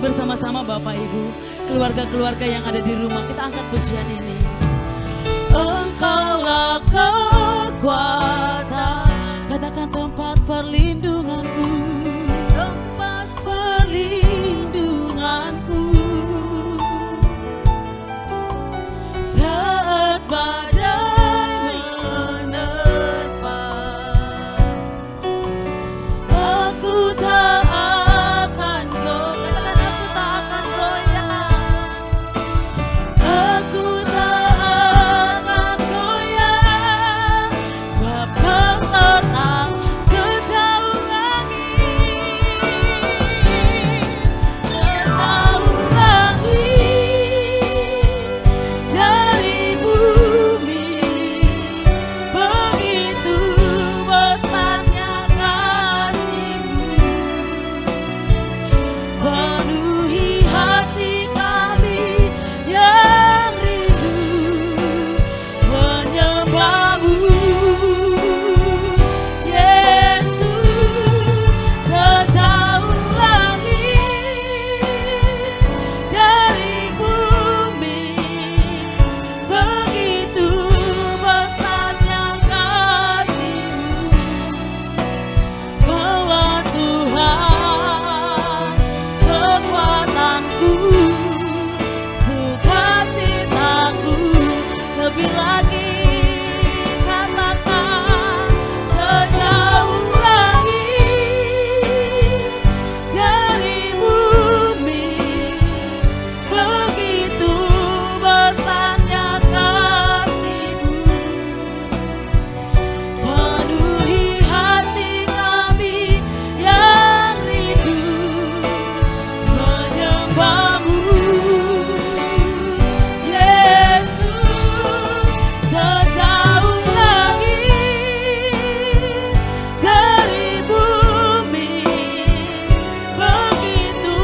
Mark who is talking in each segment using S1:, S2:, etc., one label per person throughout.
S1: bersama-sama Bapak Ibu, keluarga-keluarga yang ada di rumah, kita angkat pujian ini. Engkaulah kekuatan, katakan tempat perlindunganku, tempat perlindunganku. Saat badai menerpa, aku tak akan goyah. Katakan aku tak akan goyah. Aku tak akan goyah, sebab Kau serta sejauh langit, sejauh langit dari bumi. Begitu besarnya kasih-Mu, penuhi hati kami yang rindu menyembah-Mu. Yesus, sejauh langit dari bumi, begitu besarnya kasih-Mu. Kaulah Tuhan, kekuatanku, sukacitaku. Lebih lagi katakan, sejauh langit dari bumi, begitu besarnya kasih-Mu, penuhi hati kami yang rindu menyembah-Mu. Yesus, sejauh langit dari bumi, begitu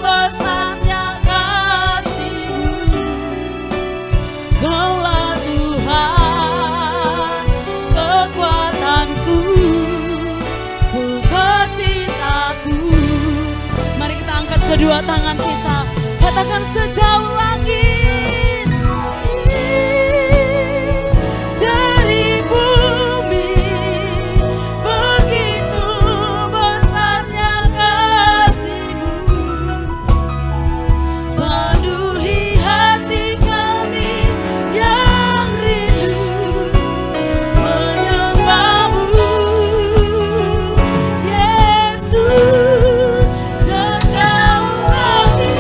S1: besarnya kasih-Mu. Kaulah Tuhan, kekuatanku, sukacitaku. Mari kita angkat kedua tangan kita, katakan sejauh langit dari bumi, begitu besarnya kasih-Mu, penuhi hati kami yang rindu menyembah-Mu. Yesus, sejauh langit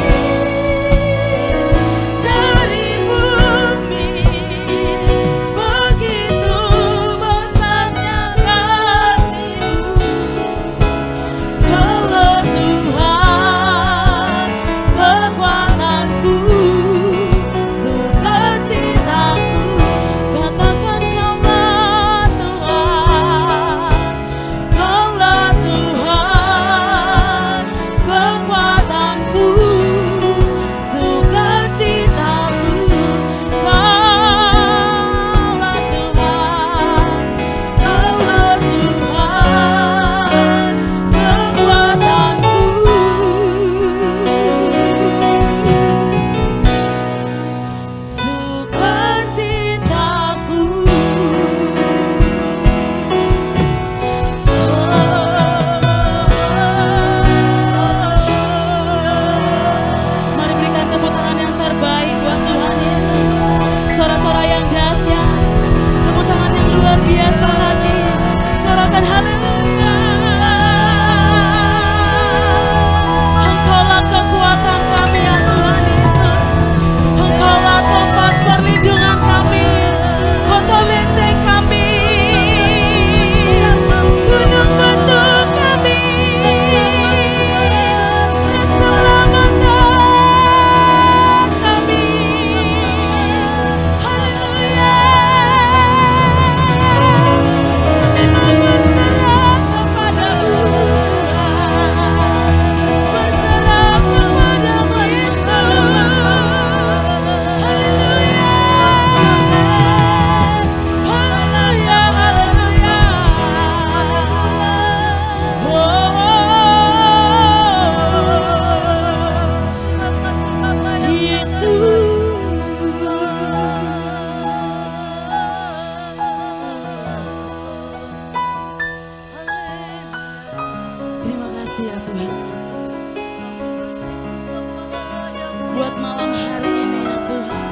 S1: saat malam hari ini ya Tuhan,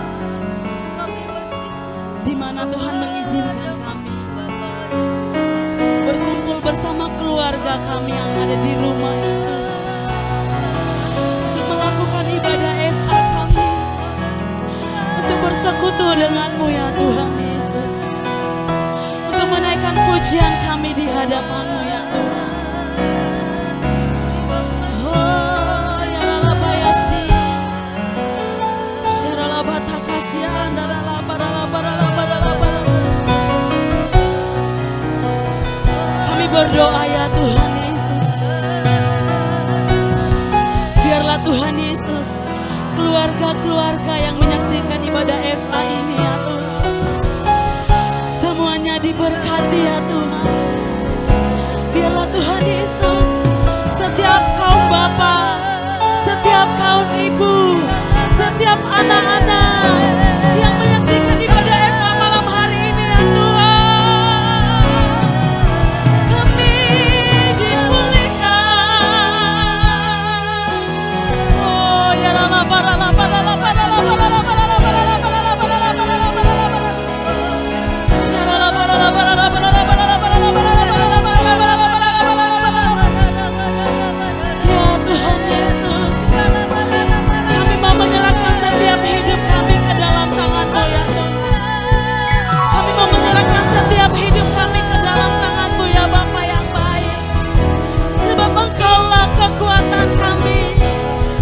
S1: di mana Tuhan mengizinkan kami berkumpul bersama keluarga kami yang ada di rumah ya Tuhan, untuk melakukan ibadah FA kami, untuk bersekutu denganmu ya Tuhan Yesus, untuk menaikkan pujian kami di hadapanmu ya Tuhan. Oh ya Ralabayasi, Syaralabatakasian, kami berdoa ya Tuhan Yesus, biarlah Tuhan Yesus keluarga-keluarga yang menyaksikan ibadah FA ini ya Tuhan, semuanya diberkati ya Tuhan. Biarlah Tuhan Yesus setiap kaum bapa, setiap kaum ibu, setiap anak-anak yang menyaksikan ibadah FA malam hari ini ya Tuhan, kami dipulihkan. Oh ya Tuhan Yesus, kami mau menyerahkan setiap hidup kami ke dalam tangan-Mu ya Tuhan. Kami mau menyerahkan setiap hidup kami ke dalam tangan-Mu ya Bapa yang baik. Sebab Engkaulah kekuatan kami,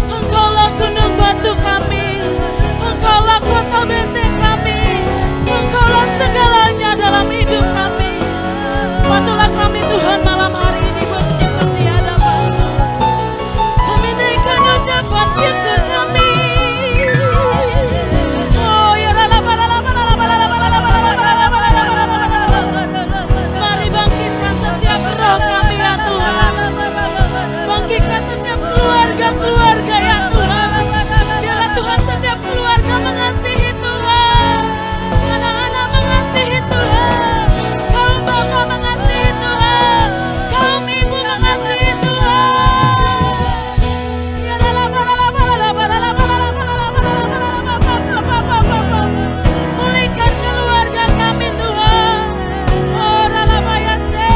S1: Engkaulah gunung batu kami, Engkaulah kota benteng kami, Engkaulah segalanya dalam hidup kami. Patutlah kami Tuhan malam hari ini bersyukur di hadapan-Mu. Kami naikkan ucapan syukur kami. Oh ya mari bangkitkan setiap roh kami ya Tuhan. Bangkitkan setiap keluarga-keluarga ya Tuhan. Biarlah Tuhan setiap keluarga mengasihi Tuhan, anak-anak mengasihi Tuhan, kaum bapa mengasihi Tuhan, kaum ibu mengasihi Tuhan. Ya pulihkan keluarga kami Tuhan. Oh Ralabayase,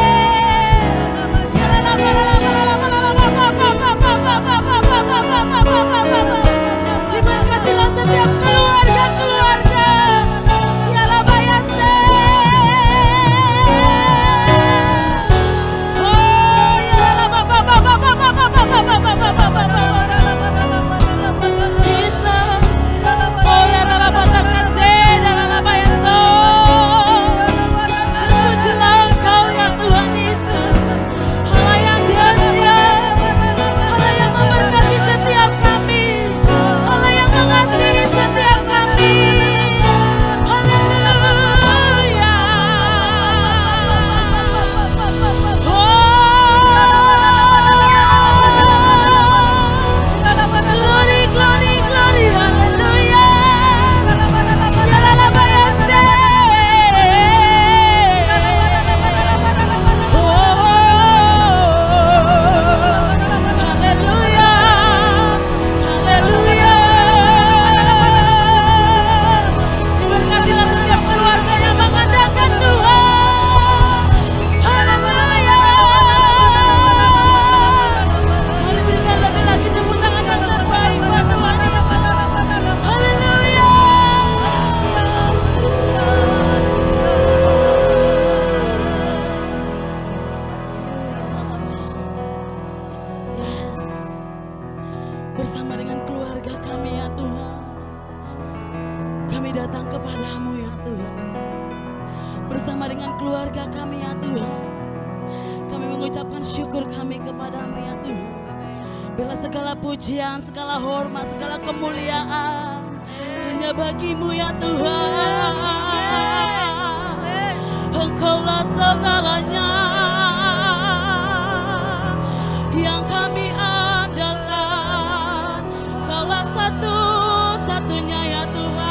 S1: diberkatilah setiap keluarga-keluarga. Ya Labayase, oh ya Jesus, oh ya Ralabatakase, Ralabayaso. Terpujilah Engkau ya Tuhan Yesus, Allah yang dahsyat, Allah yang memberkati setiap kami, Allah yang mengasihi setiap kami. Haleluya. Glory, glory, glory, haleluya. Yalalabayase. Haleluya, haleluya. Diberkatilah setiap keluarga yang mengandalkan Tuhan. Haleluya. Mari berikan lebih lagi tepuk tangan yang terbaik buat Tuhan Yesus. Haleluya. Yes. Bersama dengan keluarga kami ya Tuhan, kami datang kepadamu ya Tuhan. Bersama dengan keluarga kami ya Tuhan, kami mengucapkan syukur kami kepadamu ya Tuhan. Bila segala pujian, segala hormat, segala kemuliaan hanya bagimu ya Tuhan. Engkaulah segalanya yang kami andalkan, Kaulah satu-satunya ya Tuhan.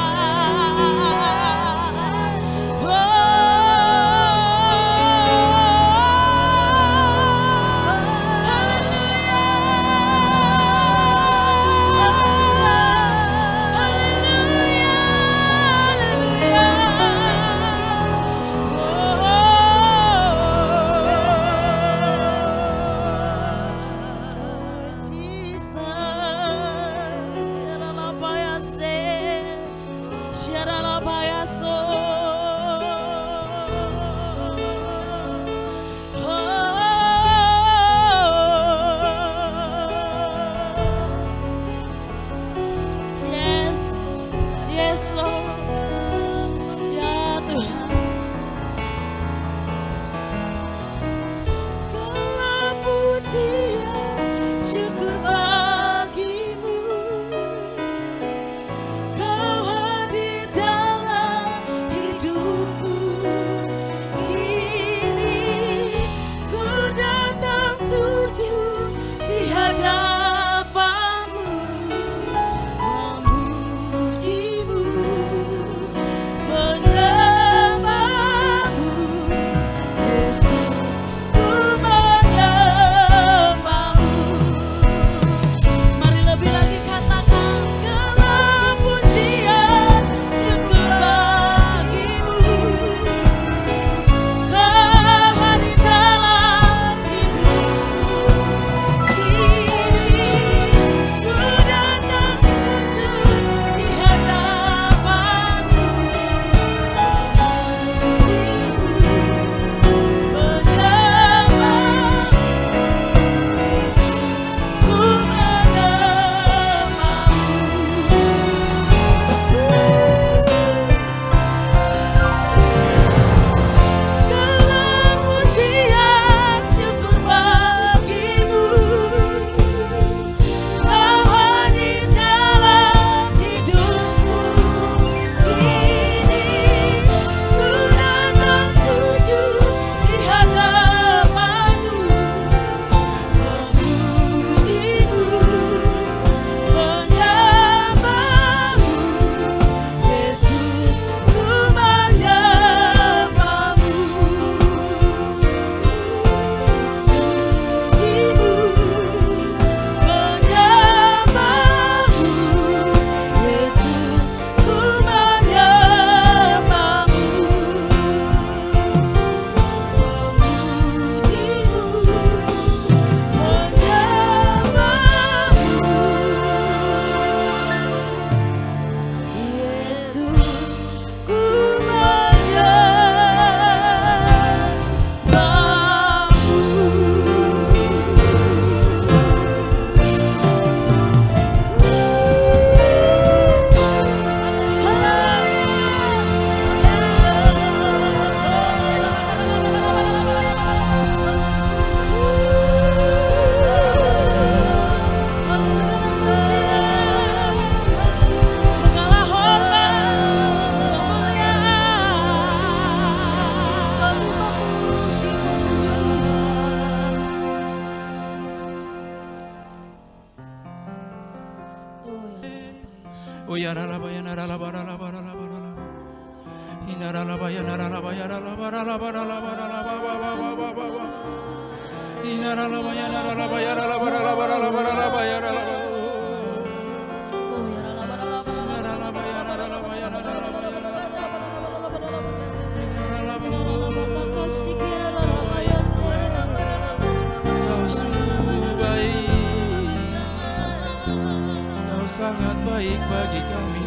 S2: Sangat baik bagi kami.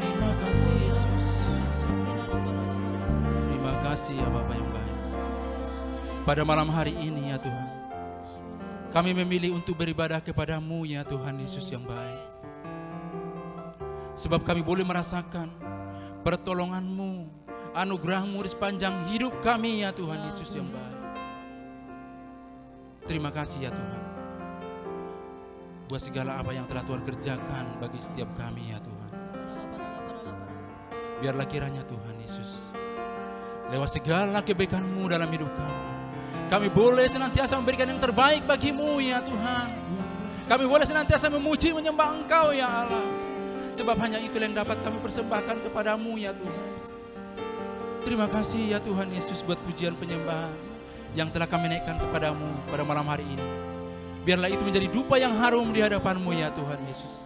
S2: Terima kasih Yesus. Terima kasih ya Bapa yang baik. Pada malam hari ini ya Tuhan, kami memilih untuk beribadah kepadamu ya Tuhan Yesus yang baik. Sebab kami boleh merasakan pertolongan-Mu, anugerah-Mu di sepanjang hidup kami ya Tuhan Yesus yang baik. Terima kasih ya Tuhan buat segala apa yang telah Tuhan kerjakan bagi setiap kami ya Tuhan. Biarlah kiranya Tuhan Yesus, lewat segala kebaikan-Mu dalam hidup kami boleh senantiasa memberikan yang terbaik bagi-Mu ya Tuhan. Kami boleh senantiasa memuji menyembah Engkau ya Allah. Sebab hanya itu yang dapat kami persembahkan kepadamu ya Tuhan. Terima kasih ya Tuhan Yesus buat pujian penyembahan yang telah kami naikkan kepadamu pada malam hari ini. Biarlah itu menjadi dupa yang harum di hadapan-Mu ya Tuhan Yesus.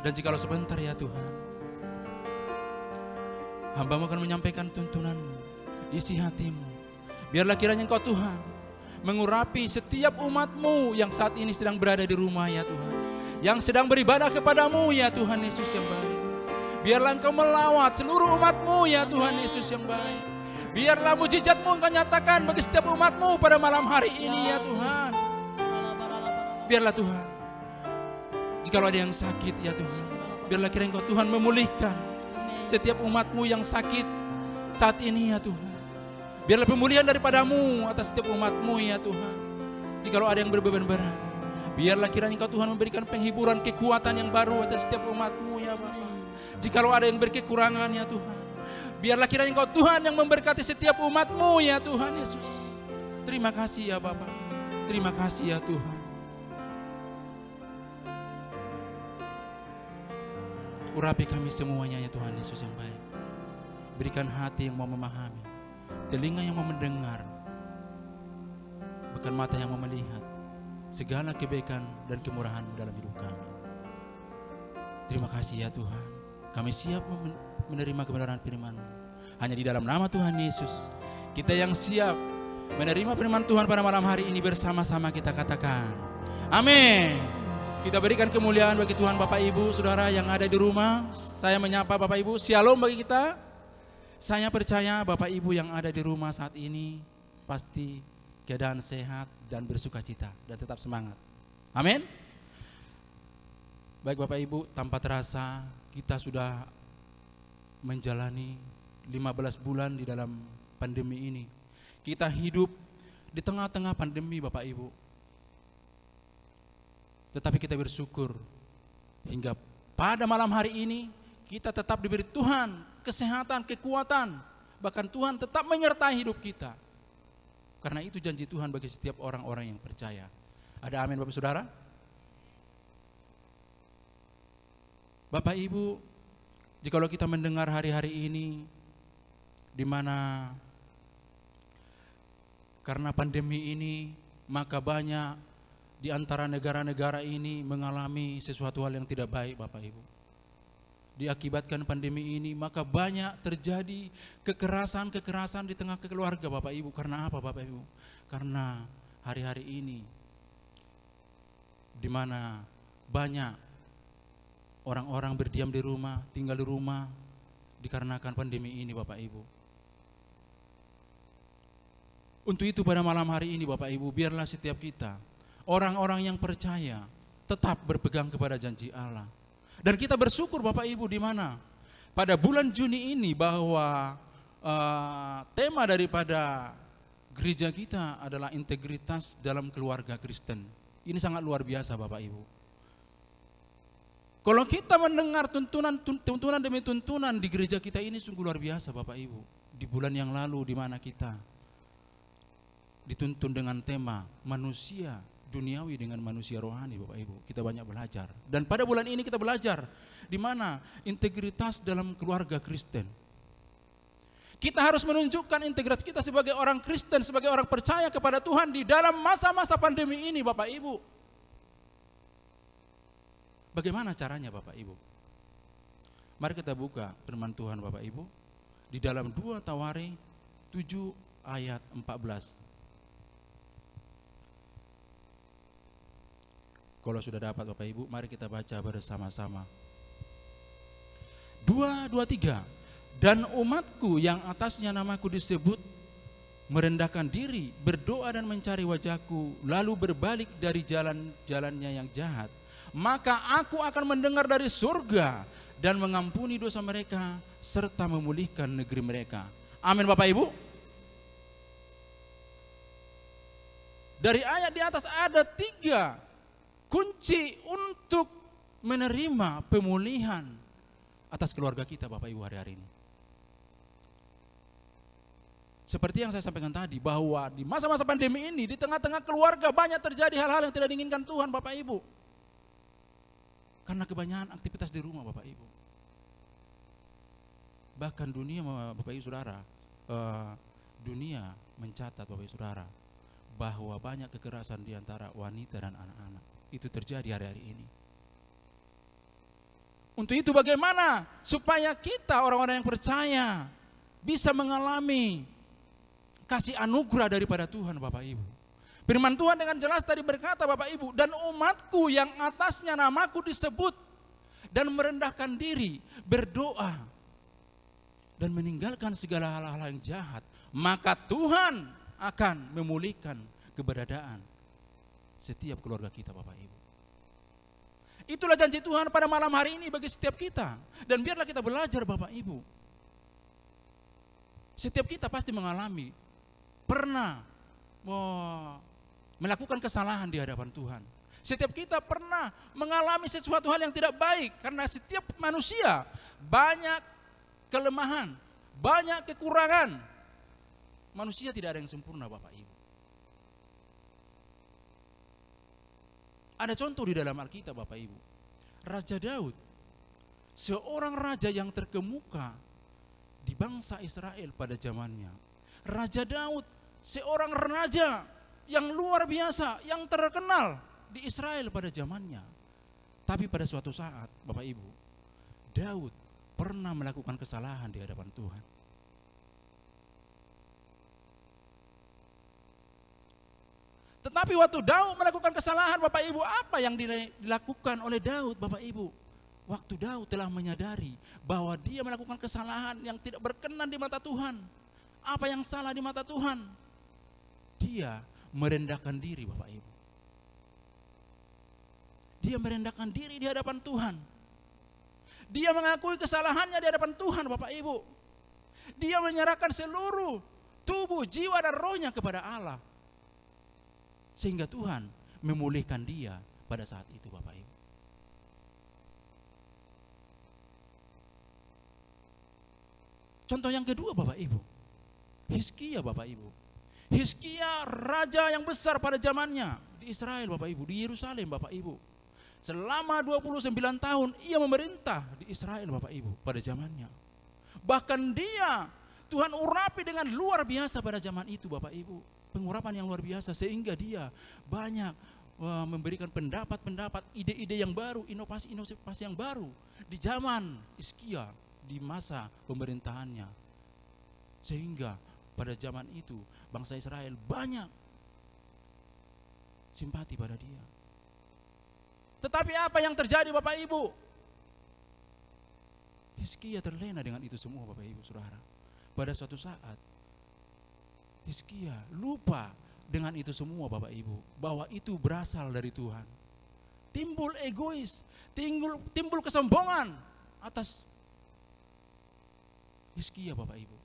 S2: Dan jikalau sebentar ya Tuhan, hamba-Mu akan menyampaikan tuntunan-Mu, isi hati-Mu. Biarlah kiranya Engkau Tuhan mengurapi setiap umat-Mu yang saat ini sedang berada di rumah ya Tuhan, yang sedang beribadah kepadamu ya Tuhan Yesus yang baik. Biarlah Engkau melawat seluruh umat-Mu ya Tuhan Yesus yang baik. Biarlah mujizat-Mu Engkau nyatakan bagi setiap umat-Mu pada malam hari ini ya Tuhan. Biarlah Tuhan, jikalau ada yang sakit ya Tuhan, biarlah kiranya Engkau Tuhan memulihkan setiap umat-Mu yang sakit saat ini ya Tuhan. Biarlah pemulihan daripada-Mu atas setiap umat-Mu ya Tuhan. Jikalau ada yang berbeban berat, biarlah kiranya Engkau Tuhan memberikan penghiburan, kekuatan yang baru atas setiap umat-Mu ya Bapa. Jikalau ada yang berkekurangan ya Tuhan, biarlah kiranya Engkau Tuhan yang memberkati setiap umat-Mu ya Tuhan Yesus. Terima kasih ya Bapa. Terima kasih ya Tuhan. Urapi kami semuanya ya Tuhan Yesus yang baik. Berikan hati yang mau memahami, telinga yang mau mendengar, bahkan mata yang mau melihat segala kebaikan dan kemurahan-Mu dalam hidup kami. Terima kasih ya Tuhan. Kami siap menerima kebenaran firman-Mu. Hanya di dalam nama Tuhan Yesus, kita yang siap menerima firman Tuhan pada malam hari ini bersama-sama kita katakan amin. Kita berikan kemuliaan bagi Tuhan. Bapak Ibu Saudara yang ada di rumah, saya menyapa Bapak Ibu, shalom bagi kita. Saya percaya Bapak Ibu yang ada di rumah saat ini pasti keadaan sehat dan bersuka cita dan tetap semangat. Amin. Baik Bapak Ibu, tanpa terasa kita sudah menjalani 15 bulan di dalam pandemi ini. Kita hidup di tengah-tengah pandemi Bapak Ibu. Tetapi kita bersyukur hingga pada malam hari ini kita tetap diberi Tuhan kesehatan, kekuatan. Bahkan Tuhan tetap menyertai hidup kita. Karena itu janji Tuhan bagi setiap orang-orang yang percaya. Ada amin Bapak Saudara? Bapak Ibu, jikalau kita mendengar hari-hari ini di mana karena pandemi ini maka banyak di antara negara-negara ini mengalami sesuatu hal yang tidak baik Bapak Ibu. Diakibatkan pandemi ini maka banyak terjadi kekerasan-kekerasan di tengah keluarga Bapak Ibu. Karena apa Bapak Ibu? Karena hari-hari ini di mana banyak orang-orang berdiam di rumah, tinggal di rumah dikarenakan pandemi ini Bapak Ibu. Untuk itu pada malam hari ini Bapak Ibu, biarlah setiap kita orang-orang yang percaya tetap berpegang kepada janji Allah. Dan kita bersyukur Bapak Ibu di mana pada bulan Juni ini bahwa tema daripada gereja kita adalah integritas dalam keluarga Kristen. Ini sangat luar biasa Bapak Ibu. Kalau kita mendengar tuntunan demi tuntunan di gereja kita ini sungguh luar biasa Bapak Ibu. Di bulan yang lalu di mana kita dituntun dengan tema manusia duniawi dengan manusia rohani, Bapak Ibu. Kita banyak belajar. Dan pada bulan ini kita belajar di mana integritas dalam keluarga Kristen. Kita harus menunjukkan integritas kita sebagai orang Kristen, sebagai orang percaya kepada Tuhan di dalam masa-masa pandemi ini, Bapak Ibu. Bagaimana caranya, Bapak Ibu? Mari kita buka firman Tuhan, Bapak Ibu, di dalam 2 Tawari 7 ayat 14. Kalau sudah dapat Bapak Ibu, mari kita baca bersama-sama. 2, 2, 3. Dan umatku yang atasnya namaku disebut merendahkan diri, berdoa dan mencari wajahku, lalu berbalik dari jalan-jalannya yang jahat, maka aku akan mendengar dari surga dan mengampuni dosa mereka serta memulihkan negeri mereka. Amin, Bapak Ibu. Dari ayat di atas ada 3 kunci untuk menerima pemulihan atas keluarga kita, Bapak Ibu, hari-hari ini. Seperti yang saya sampaikan tadi, bahwa di masa-masa pandemi ini, di tengah-tengah keluarga banyak terjadi hal-hal yang tidak diinginkan Tuhan, Bapak Ibu. Karena kebanyakan aktivitas di rumah, Bapak Ibu. Bahkan dunia, Bapak Ibu Saudara, dunia mencatat, Bapak Ibu Saudara, bahwa banyak kekerasan di antara wanita dan anak-anak. Itu terjadi hari-hari ini. Untuk itu bagaimana supaya kita orang-orang yang percaya bisa mengalami kasih anugerah daripada Tuhan, Bapak Ibu. Firman Tuhan dengan jelas tadi berkata, Bapak Ibu, dan umatku yang atasnya namaku disebut dan merendahkan diri, berdoa dan meninggalkan segala hal-hal yang jahat, maka Tuhan akan memulihkan keberadaan setiap keluarga kita, Bapak Ibu. Itulah janji Tuhan pada malam hari ini bagi setiap kita. Dan biarlah kita belajar, Bapak Ibu. Setiap kita pasti mengalami, pernah melakukan kesalahan di hadapan Tuhan. Setiap kita pernah mengalami sesuatu hal yang tidak baik. Karena setiap manusia banyak kelemahan, banyak kekurangan. Manusia tidak ada yang sempurna, Bapak Ibu. Ada contoh di dalam Alkitab, Bapak Ibu. Raja Daud, seorang raja yang terkemuka di bangsa Israel pada zamannya. Raja Daud, seorang raja yang luar biasa, yang terkenal di Israel pada zamannya. Tapi pada suatu saat, Bapak Ibu, Daud pernah melakukan kesalahan di hadapan Tuhan. Tetapi waktu Daud melakukan kesalahan, Bapak Ibu, apa yang dilakukan oleh Daud, Bapak Ibu? Waktu Daud telah menyadari bahwa dia melakukan kesalahan yang tidak berkenan di mata Tuhan. Apa yang salah di mata Tuhan? Dia merendahkan diri, Bapak Ibu. Dia merendahkan diri di hadapan Tuhan. Dia mengakui kesalahannya di hadapan Tuhan, Bapak Ibu. Dia menyerahkan seluruh tubuh, jiwa dan rohnya kepada Allah. Sehingga Tuhan memulihkan dia pada saat itu, Bapak Ibu. Contoh yang kedua, Bapak Ibu, Hizkia, Bapak Ibu. Hizkia raja yang besar pada zamannya di Israel, Bapak Ibu, di Yerusalem, Bapak Ibu. Selama 29 tahun ia memerintah di Israel, Bapak Ibu, pada zamannya. Bahkan dia Tuhan urapi dengan luar biasa pada zaman itu, Bapak Ibu. Pengurapan yang luar biasa sehingga dia banyak memberikan pendapat-pendapat, ide-ide yang baru, inovasi-inovasi yang baru di zaman Hizkia, di masa pemerintahannya. Sehingga pada zaman itu bangsa Israel banyak simpati pada dia. Tetapi apa yang terjadi, Bapak Ibu? Hizkia terlena dengan itu semua, Bapak Ibu Saudara. Pada suatu saat Hizkia lupa dengan itu semua, Bapak Ibu, bahwa itu berasal dari Tuhan. Timbul egois, timbul kesombongan atas Hizkia, Bapak Ibu.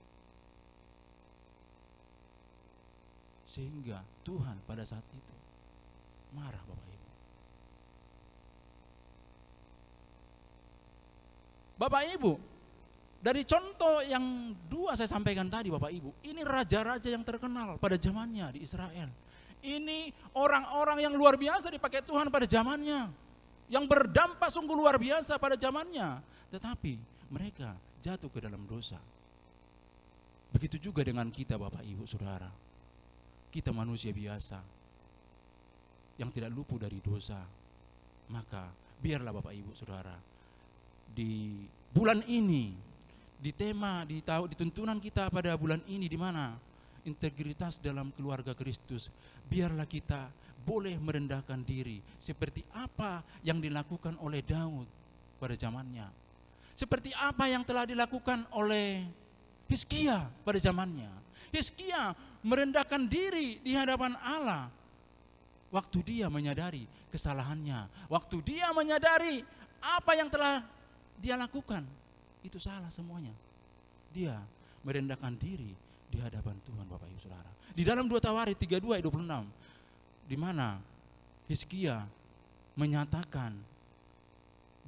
S2: Sehingga Tuhan pada saat itu marah, Bapak Ibu. Bapak Ibu, dari contoh yang dua saya sampaikan tadi, Bapak Ibu, ini raja-raja yang terkenal pada zamannya di Israel. Ini orang-orang yang luar biasa dipakai Tuhan pada zamannya, yang berdampak sungguh luar biasa pada zamannya. Tetapi mereka jatuh ke dalam dosa. Begitu juga dengan kita Bapak Ibu Saudara. Kita manusia biasa yang tidak luput dari dosa. Maka biarlah Bapak Ibu Saudara, di bulan ini, di tema, di tuntunan kita pada bulan ini, di mana integritas dalam keluarga Kristus, biarlah kita boleh merendahkan diri seperti apa yang dilakukan oleh Daud pada zamannya, seperti apa yang telah dilakukan oleh Hizkia pada zamannya. Hizkia merendahkan diri di hadapan Allah waktu dia menyadari kesalahannya, waktu dia menyadari apa yang telah dia lakukan itu salah semuanya. Dia merendahkan diri di hadapan Tuhan Bapak Ibu Saudara. Di dalam 2 Tawarik 32 ayat 26, di mana Hizkia menyatakan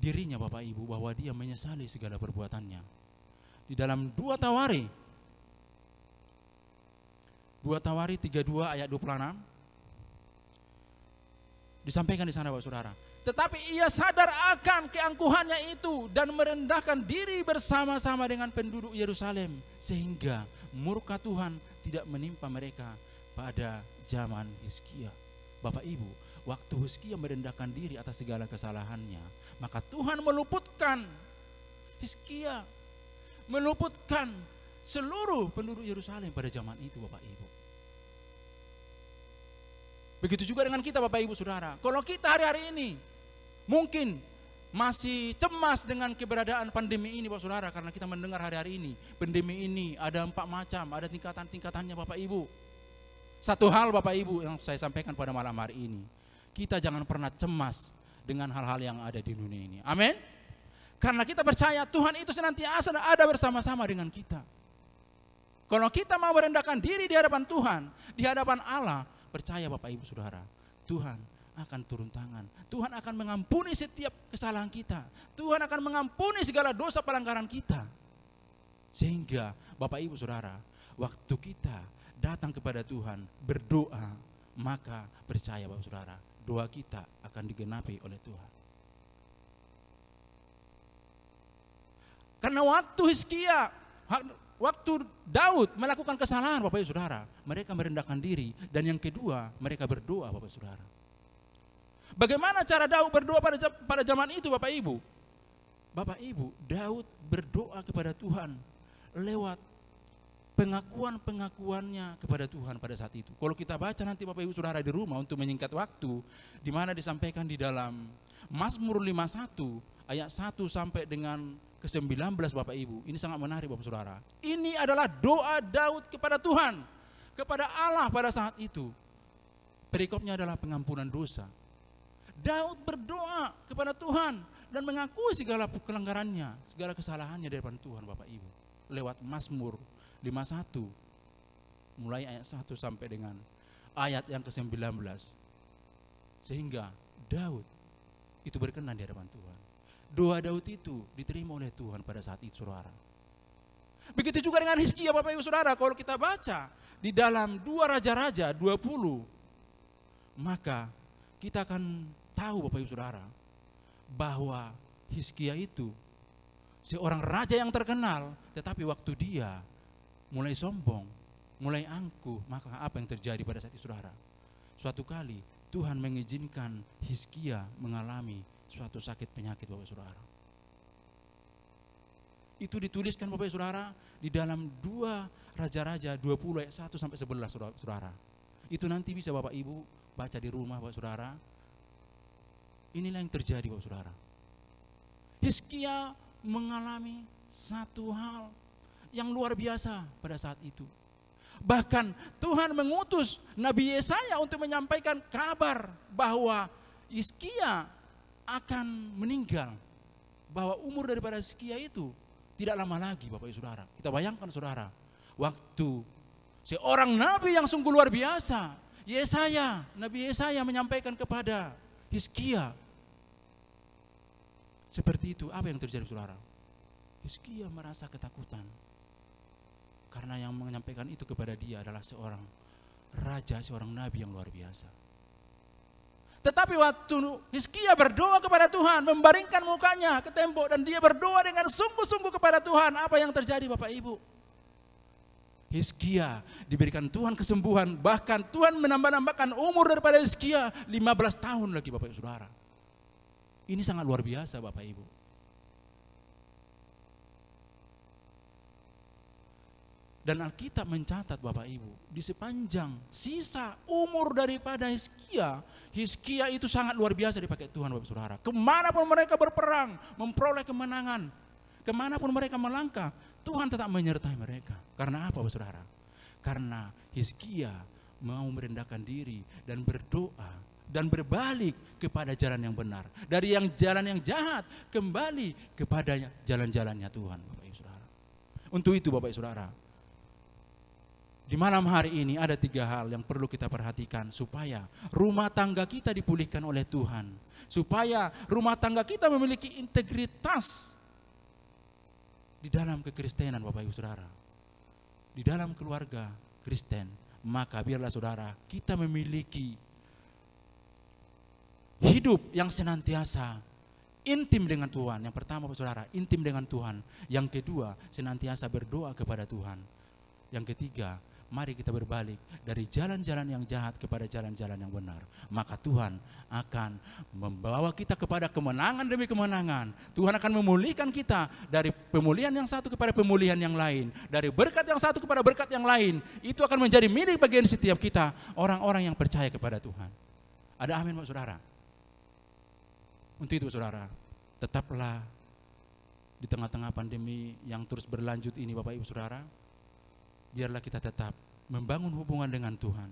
S2: dirinya Bapak Ibu bahwa dia menyesali segala perbuatannya. Di dalam 2 Tawarik 32 ayat 26 disampaikan di sana Bapak Saudara. Tetapi ia sadar akan keangkuhannya itu dan merendahkan diri bersama-sama dengan penduduk Yerusalem, sehingga murka Tuhan tidak menimpa mereka pada zaman Hizkia. Bapak Ibu, waktu Hizkia merendahkan diri atas segala kesalahannya, maka Tuhan meluputkan Hizkia, meluputkan seluruh penduduk Yerusalem pada zaman itu Bapak Ibu. Begitu juga dengan kita Bapak Ibu Saudara. Kalau kita hari-hari ini mungkin masih cemas dengan keberadaan pandemi ini Bapak Saudara, karena kita mendengar hari-hari ini pandemi ini ada 4 macam, ada tingkatan-tingkatannya Bapak Ibu. Satu hal Bapak Ibu yang saya sampaikan pada malam hari ini, kita jangan pernah cemas dengan hal-hal yang ada di dunia ini. Amin. Karena kita percaya Tuhan itu senantiasa ada bersama-sama dengan kita. Kalau kita mau merendahkan diri di hadapan Tuhan, di hadapan Allah, percaya Bapak Ibu Saudara, Tuhan akan turun tangan. Tuhan akan mengampuni setiap kesalahan kita. Tuhan akan mengampuni segala dosa pelanggaran kita. Sehingga Bapak Ibu Saudara, waktu kita datang kepada Tuhan berdoa, maka percaya Bapak Saudara, doa kita akan digenapi oleh Tuhan. Karena waktu Hizkia, waktu Daud melakukan kesalahan Bapak Ibu Saudara, mereka merendahkan diri, dan yang kedua mereka berdoa Bapak Ibu Saudara. Bagaimana cara Daud berdoa pada zaman itu Bapak Ibu? Bapak Ibu, Daud berdoa kepada Tuhan lewat pengakuan-pengakuannya kepada Tuhan pada saat itu. Kalau kita baca nanti Bapak Ibu Saudara di rumah untuk menyingkat waktu, di mana disampaikan di dalam Mazmur 51 ayat 1 sampai dengan ke-19 Bapak Ibu. Ini sangat menarik Bapak Saudara. Ini adalah doa Daud kepada Tuhan, kepada Allah pada saat itu. Perikopnya adalah pengampunan dosa. Daud berdoa kepada Tuhan dan mengakui segala pelanggarannya, segala kesalahannya di depan Tuhan Bapak Ibu. Lewat Mazmur 51 mulai ayat 1 sampai dengan ayat yang ke-19. Sehingga Daud itu berkenan di hadapan Tuhan. Doa Daud itu diterima oleh Tuhan pada saat itu Saudara. Begitu juga dengan Hizkia Bapak Ibu Saudara. Kalau kita baca di dalam 2 Raja-Raja 20, maka kita akan tahu Bapak Ibu Saudara bahwa Hizkia itu seorang raja yang terkenal, tetapi waktu dia mulai sombong, mulai angkuh, maka apa yang terjadi pada saat itu Saudara? Suatu kali Tuhan mengizinkan Hizkia mengalami suatu sakit penyakit Bapak Saudara. Itu dituliskan Bapak Saudara di dalam 2 Raja-Raja 20 ayat 1 sampai 11 Saudara. Itu nanti bisa Bapak Ibu baca di rumah Bapak Saudara. Inilah yang terjadi Bapak Saudara. Hizkia mengalami satu hal yang luar biasa pada saat itu. Bahkan Tuhan mengutus Nabi Yesaya untuk menyampaikan kabar bahwa Hizkia akan meninggal, bahwa umur daripada Hizkia itu tidak lama lagi Bapak Ibu Saudara. Kita bayangkan Saudara, waktu seorang nabi yang sungguh luar biasa, Nabi Yesaya menyampaikan kepada Hizkia seperti itu, apa yang terjadi Saudara? Hizkia merasa ketakutan karena yang menyampaikan itu kepada dia adalah seorang raja, seorang nabi yang luar biasa. Tetapi waktu Hizkia berdoa kepada Tuhan, membaringkan mukanya ke tembok dan dia berdoa dengan sungguh-sungguh kepada Tuhan, apa yang terjadi Bapak Ibu? Hizkia diberikan Tuhan kesembuhan, bahkan Tuhan menambah-nambahkan umur daripada Hizkia 15 tahun lagi Bapak Ibu Saudara. Ini sangat luar biasa Bapak Ibu. Dan Alkitab mencatat Bapak Ibu, di sepanjang sisa umur daripada Hizkia itu sangat luar biasa dipakai Tuhan Bapak Saudara. Kemanapun mereka berperang, memperoleh kemenangan, kemanapun mereka melangkah, Tuhan tetap menyertai mereka. Karena apa Bapak Saudara? Karena Hizkia mau merendahkan diri dan berdoa dan berbalik kepada jalan yang benar. Dari yang jalan yang jahat kembali kepada jalan-jalannya Tuhan Bapak Ibu Saudara. Untuk itu Bapak Ibu Saudara, di malam hari ini ada 3 hal yang perlu kita perhatikan supaya rumah tangga kita dipulihkan oleh Tuhan. Supaya rumah tangga kita memiliki integritas di dalam kekristenan Bapak Ibu Saudara. Di dalam keluarga Kristen, maka biarlah saudara kita memiliki hidup yang senantiasa intim dengan Tuhan. Yang pertama Bapak Saudara, intim dengan Tuhan. Yang kedua, senantiasa berdoa kepada Tuhan. Yang ketiga, mari kita berbalik dari jalan-jalan yang jahat kepada jalan-jalan yang benar. Maka Tuhan akan membawa kita kepada kemenangan demi kemenangan. Tuhan akan memulihkan kita dari pemulihan yang satu kepada pemulihan yang lain. Dari berkat yang satu kepada berkat yang lain. Itu akan menjadi milik bagian setiap kita, orang-orang yang percaya kepada Tuhan. Ada amin Bapak Saudara? Untuk itu Saudara, tetaplah di tengah-tengah pandemi yang terus berlanjut ini Bapak Ibu Saudara, biarlah kita tetap membangun hubungan dengan Tuhan.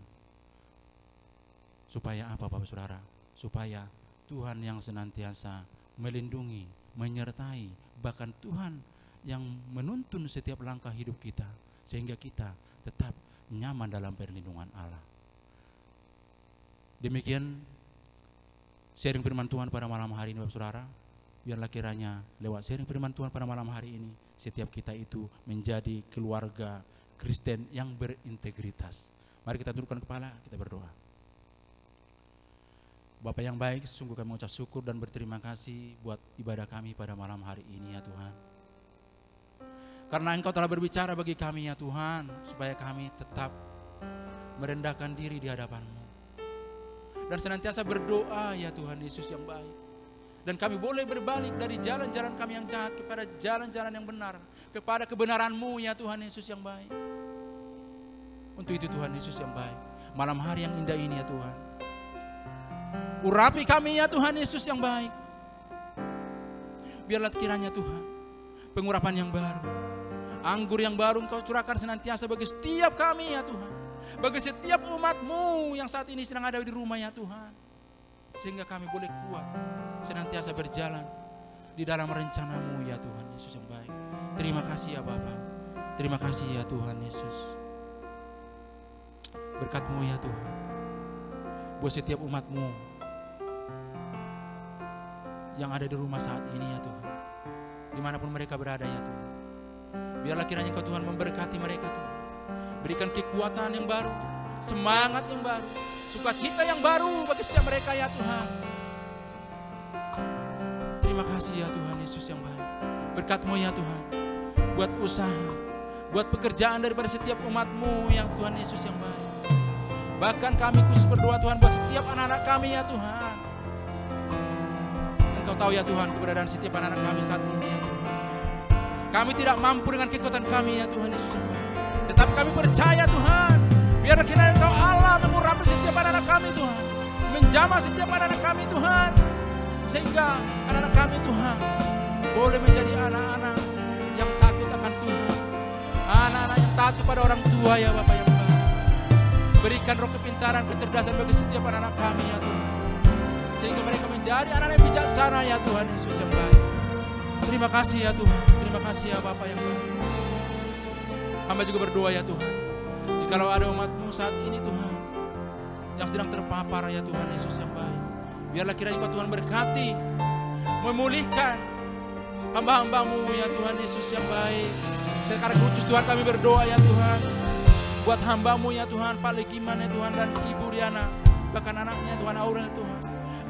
S2: Supaya apa Bapak Saudara? Supaya Tuhan yang senantiasa melindungi, menyertai, bahkan Tuhan yang menuntun setiap langkah hidup kita, sehingga kita tetap nyaman dalam perlindungan Allah. Demikian sharing firman Tuhan pada malam hari ini Bapak Saudara. Biarlah kiranya lewat sharing firman Tuhan pada malam hari ini, setiap kita itu menjadi keluarga Kristen yang berintegritas. Mari kita tundukkan kepala, kita berdoa. Bapa yang baik, sungguh kami mengucap syukur dan berterima kasih buat ibadah kami pada malam hari ini ya Tuhan. Karena Engkau telah berbicara bagi kami ya Tuhan, supaya kami tetap merendahkan diri di hadapan-Mu. Dan senantiasa berdoa ya Tuhan Yesus yang baik. Dan kami boleh berbalik dari jalan-jalan kami yang jahat kepada jalan-jalan yang benar, kepada kebenaran-Mu ya Tuhan Yesus yang baik. Untuk itu Tuhan Yesus yang baik, malam hari yang indah ini ya Tuhan, urapi kami ya Tuhan Yesus yang baik. Biarlah kiranya Tuhan, pengurapan yang baru, anggur yang baru Engkau curahkan senantiasa bagi setiap kami ya Tuhan, bagi setiap umat-Mu yang saat ini sedang ada di rumah ya Tuhan, sehingga kami boleh kuat senantiasa berjalan di dalam rencana-Mu ya Tuhan Yesus yang baik. Terima kasih ya Bapa, terima kasih ya Tuhan Yesus. Berkat-Mu ya Tuhan buat setiap umat-Mu yang ada di rumah saat ini ya Tuhan, dimanapun mereka berada ya Tuhan. Biarlah kiranya Engkau Tuhan memberkati mereka Tuhan, berikan kekuatan yang baru, semangat yang baru, sukacita yang baru bagi setiap mereka ya Tuhan. Terima kasih ya Tuhan Yesus yang baik. Berkat-Mu ya Tuhan buat usaha, buat pekerjaan daripada setiap umat-Mu yang Tuhan Yesus yang baik. Bahkan kami khusus berdoa Tuhan buat setiap anak-anak kami ya Tuhan. Engkau tahu ya Tuhan keberadaan setiap anak-anak kami saat ini ya Tuhan. Kami tidak mampu dengan kekuatan kami ya Tuhan Yesus yang baik. Tetapi kami percaya Tuhan, biar kiranya Engkau Allah mengurapi setiap anak-anak kami Tuhan, menjamah setiap anak-anak kami Tuhan, sehingga anak-anak kami Tuhan boleh menjadi anak-anak yang takut akan Tuhan, anak-anak yang taat kepada orang tua ya Bapak yang baik. Berikan roh kepintaran, kecerdasan bagi setiap anak-anak kami ya Tuhan, sehingga mereka menjadi anak-anak yang bijaksana ya Tuhan Yesus yang baik. Terima kasih ya Tuhan, terima kasih ya Bapa yang baik. Hamba juga berdoa ya Tuhan, jikalau ada umat-Mu saat ini Tuhan yang sedang terpapar ya Tuhan Yesus yang baik, biarlah kiranya Engkau Tuhan berkati, memulihkan hamba-hamba-Mu ya Tuhan Yesus yang baik. Sekarang khusus Tuhan kami berdoa ya Tuhan, buat hamba-Mu ya Tuhan, Pak Legiman ya Tuhan, dan Ibu Riana, bahkan anaknya Tuhan Aurel ya Tuhan.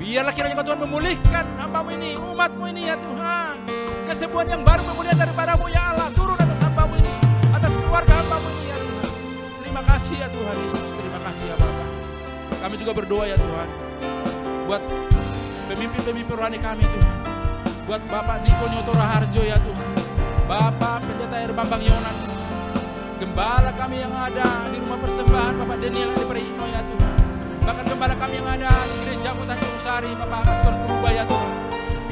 S2: Biarlah kiranya Kau Tuhan memulihkan hamba-Mu ini, umat-Mu ini ya Tuhan. Kesembuhan yang baru kemudian daripada-Mu ya Allah, turun atas hamba-Mu ini, atas keluarga hamba-Mu ini ya Tuhan. Terima kasih ya Tuhan Yesus, terima kasih ya Bapa. Kami juga berdoa ya Tuhan, buat pemimpin-pemimpin rohani kami Tuhan. Buat Bapak Niko Nyoto Raharjo ya Tuhan, Bapak Pendeta Bambang Yonan, gembala kami yang ada di rumah persembahan Bapak Daniel Adiprihno ya Tuhan. Bahkan gembala kami yang ada di gereja Tanjung Sari Bapak Anton Purba ya Tuhan.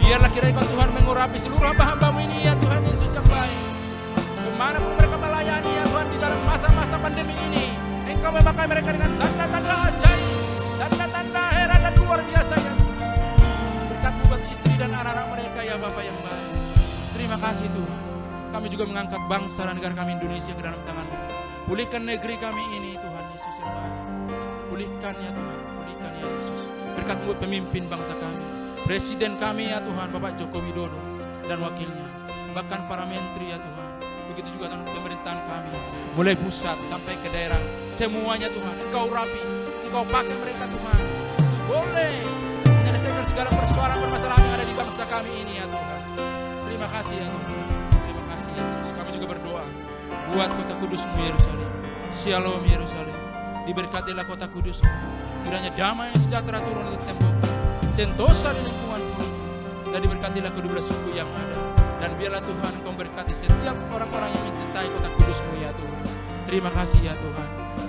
S2: Biarlah kiranya Kau Tuhan mengurapi seluruh hamba-hamba-Mu ini ya Tuhan Yesus yang baik. Kemanapun mereka melayani ya Tuhan di dalam masa-masa pandemi ini, Engkau memakai mereka dengan tanda-tanda ajaib, tanda-tanda heran dan luar biasa ya Tuhan. Berkat-Mu buat istri dan anak-anak mereka ya Bapak yang baik. Terima kasih Tuhan. Kami juga mengangkat bangsa dan negara kami Indonesia ke dalam tangan-Mu. Pulihkan negeri kami ini Tuhan Yesus yang baik. Pulihkan ya Tuhan, pulihkan ya Yesus. Berkat-Mu buat pemimpin bangsa kami, Presiden kami ya Tuhan, Bapak Joko Widodo dan wakilnya, bahkan para menteri ya Tuhan. Begitu juga Tuhan pemerintahan kami, mulai pusat sampai ke daerah, semuanya Tuhan Engkau rapi, Engkau pakai mereka Tuhan, untuk boleh menyelesaikan segala persoalan permasalahan yang ada di bangsa kami ini ya Tuhan. Terima kasih ya Tuhan, terima kasih Yesus. Kami juga berdoa buat kota kudus-Mu Yerusalem, Shalom Yerusalem. Diberkatilah kota kudus-Mu, kiranya damai dan sejahtera turun atas tembok, sentosa di lingkungan ini, dan diberkatilah kedua belah suku yang ada. Dan biarlah Tuhan Engkau berkati setiap orang-orang yang mencintai kota kudus-Mu ya Tuhan. Terima kasih ya Tuhan,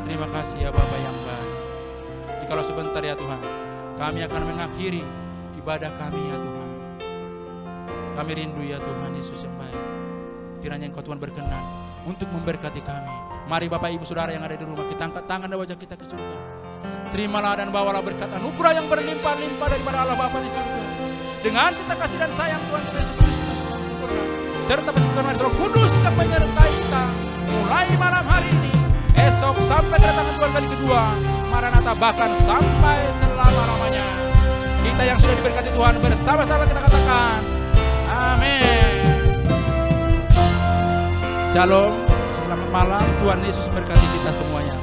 S2: terima kasih ya Bapa yang baik. Jikalau sebentar ya Tuhan, kami akan mengakhiri ibadah kami ya Tuhan. Kami rindu ya Tuhan Yesus yang baik. Kiranya Engkau Tuhan berkenan untuk memberkati kami. Mari Bapak Ibu Saudara yang ada di rumah, kita angkat tangan dan wajah kita ke surga. Terimalah dan bawalah berkat anugerah yang berlimpah-limpah daripada Allah Bapa di surga. Dengan cinta kasih dan sayang Tuhan kita Yesus Kristus yang sempurna, serta persekutuan Roh Kudus yang menyertai kita mulai malam hari ini, esok sampai kedatangan Tuhan kali kedua, Maranatha, bahkan sampai selama-lamanya. Kita yang sudah diberkati Tuhan bersama-sama kita katakan amin. Shalom, selamat malam, Tuhan Yesus memberkati kita semuanya.